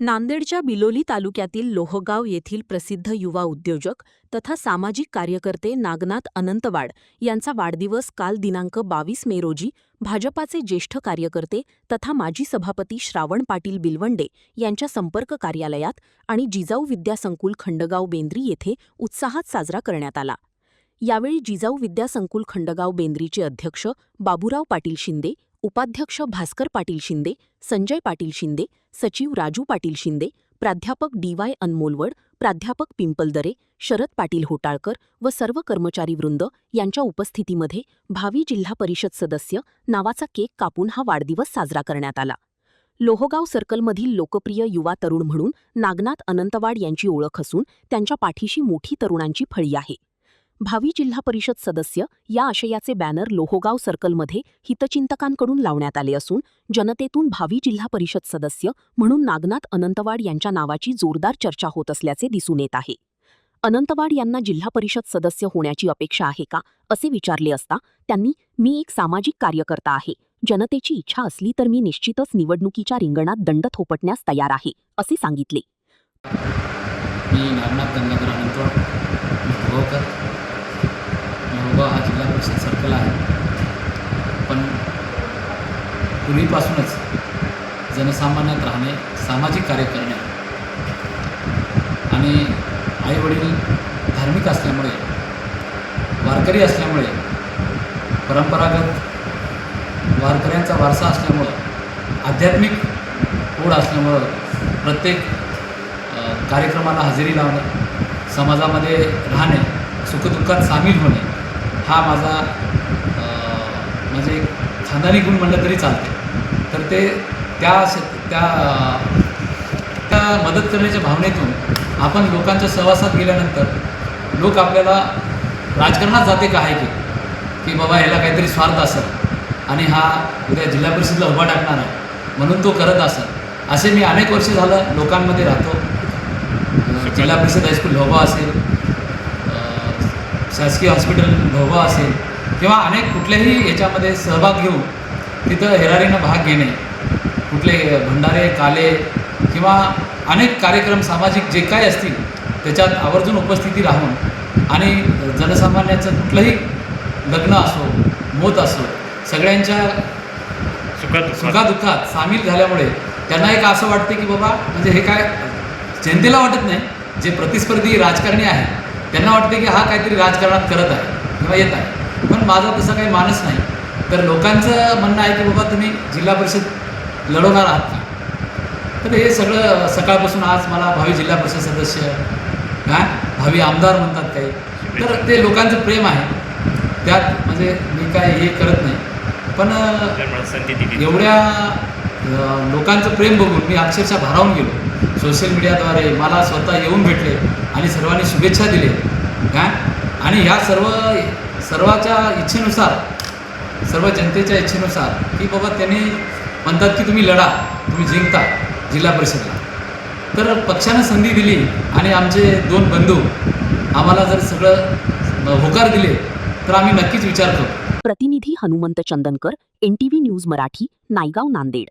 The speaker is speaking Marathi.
नांदेडच्या बिलोली तालुक्यातील लोहगाव येथील प्रसिद्ध युवा उद्योजक तथा सामाजिक कार्यकर्ते नागनाथ अनंतवाड यांचा वाढदिवस काल दिनांक 22 मे रोजी भाजपाचे ज्येष्ठ कार्यकर्ते तथा माजी सभापती श्रावण पाटील बिलवंडे यांच्या संपर्क कार्यालयात आणि जिजाऊ विद्यासंकुल खंडगाव बेंद्री येथे उत्साहात साजरा करण्यात आला। यावेळी जिजाऊ विद्यासंकुल खंडगाव बेंद्रीचे अध्यक्ष बाबूराव पाटील शिंदे, उपाध्यक्ष भास्कर पाटील शिंदे, संजय पाटील शिंदे, सचिव राजू पाटील शिंदे, प्राध्यापक डी.वाय. अनमोलवड, प्राध्यापक पिंपलदरे, शरद पाटील होटाळकर व सर्व कर्मचारीवृंद यांच्या उपस्थितीमध्ये भावी जिल्हा परिषद सदस्य नावाचा केक कापून हा वाढदिवस साजरा करण्यात आला। लोहगाव सर्कलमधील लोकप्रिय युवा तरुण म्हणून नागनाथ अनंतवाड यांची ओळख असून त्यांच्या पाठीशी मोठी तरुणांची फळी आहे। भावी जिल्हा परिषद सदस्य या आशयाचे बॅनर लोहगाव सर्कलमध्ये हितचिंतकांकडून लावण्यात आले असून जनतेतून भावी जिल्हा परिषद सदस्य म्हणून नागनाथ अनंतवाड यांच्या नावाची जोरदार चर्चा होत असल्याचे दिसून येत आहे। अनंतवाड यांना जिल्हा परिषद सदस्य होण्याची अपेक्षा आहे का असे विचारले असता त्यांनी मी एक सामाजिक कार्यकर्ता आहे, जनतेची इच्छा असली तर मी निश्चितच निवडणुकीच्या रिंगणात दंड थोपटण्यास तयार आहे असे सांगितले। मी नागनाथ गंगाधर अनंतवाड लोहगाव हा जिल्हा परिषद सर्कल आहे, पण पूर्वीपासूनच जनसामान्यात राहणे, सामाजिक कार्य करणे आणि आईवडील धार्मिक असल्यामुळे, वारकरी असल्यामुळे, परंपरागत वारकऱ्यांचा वारसा असल्यामुळं, आध्यात्मिक ओढ असल्यामुळं प्रत्येक कार्यक्रमाला हजेरी लावणे, समाजामध्ये राहणे, सुखदुःखात सामील होणे हा माझा म्हणजे खानदानी गुण म्हणलं तरी चालते। तर ते त्या मदत करण्याच्या भावनेतून आपण लोकांच्या सहवासात गेल्यानंतर लोक आपल्याला राजकारणात जाते का आहे की बाबा ह्याला काहीतरी स्वार्थ असेल आणि हा उद्या जिल्हा परिषदला उभा टाकणार आहे म्हणून तो करत असेल, असे मी अनेक वर्ष झालं लोकांमध्ये राहतो। जिल्हा परिषद हायस्कूल लोहगाव असेल, शासकीय हॉस्पिटल लोहगाव असेल किंवा अनेक कुठल्याही याच्यामध्ये सहभाग घेऊन तिथं हेरारीनं भाग घेणे, कुठले भंडारे काले किंवा अनेक कार्यक्रम सामाजिक जे काय असतील त्याच्यात आवर्जून उपस्थिती राहून आणि जनसामान्याचं कुठलंही लग्न असो, मोत असो, सगळ्यांच्या सुखादुःखात सामील झाल्यामुळे त्यांना एक असं वाटते की बाबा म्हणजे हे काय जनतेला वाटत नाही, जे प्रतिस्पर्धी राजकारणी आहे त्यांना वाटते की हा काहीतरी राजकारणात करत आहे किंवा येत आहे, पण माझा तसा काही मानस नाही। तर लोकांचं म्हणणं आहे की बाबा तुम्ही जिल्हा परिषद लढवणार आहात का, तर हे सगळं सकाळपासून आज मला भावी जिल्हा परिषद सदस्य भावी आमदार म्हणतात काही, तर ते लोकांचं प्रेम आहे त्यात, म्हणजे मी काय हे करत नाही, पण एवढ्या लोकांचं प्रेम बघून मी अक्षरशः भारावून गेलो। सोशल मीडियाद्वारे मला स्वतः येऊन भेटले आणि सर्वांनी शुभेच्छा दिले आणि ह्या सर्वाच्या इच्छेनुसार, सर्व जनतेच्या इच्छेनुसार की बाबा त्यांनी म्हणतात की तुम्ही लढा, तुम्ही जिंकता जिल्हा परिषदला, तर पक्षानं संधी दिली आणि आमचे दोन बंधू आम्हाला जर सगळं होकार दिले तर आम्ही नक्कीच विचार करू। प्रतिनिधी हनुमंत चंदनकर, NTV न्यूज मराठी, नायगाव, नांदेड।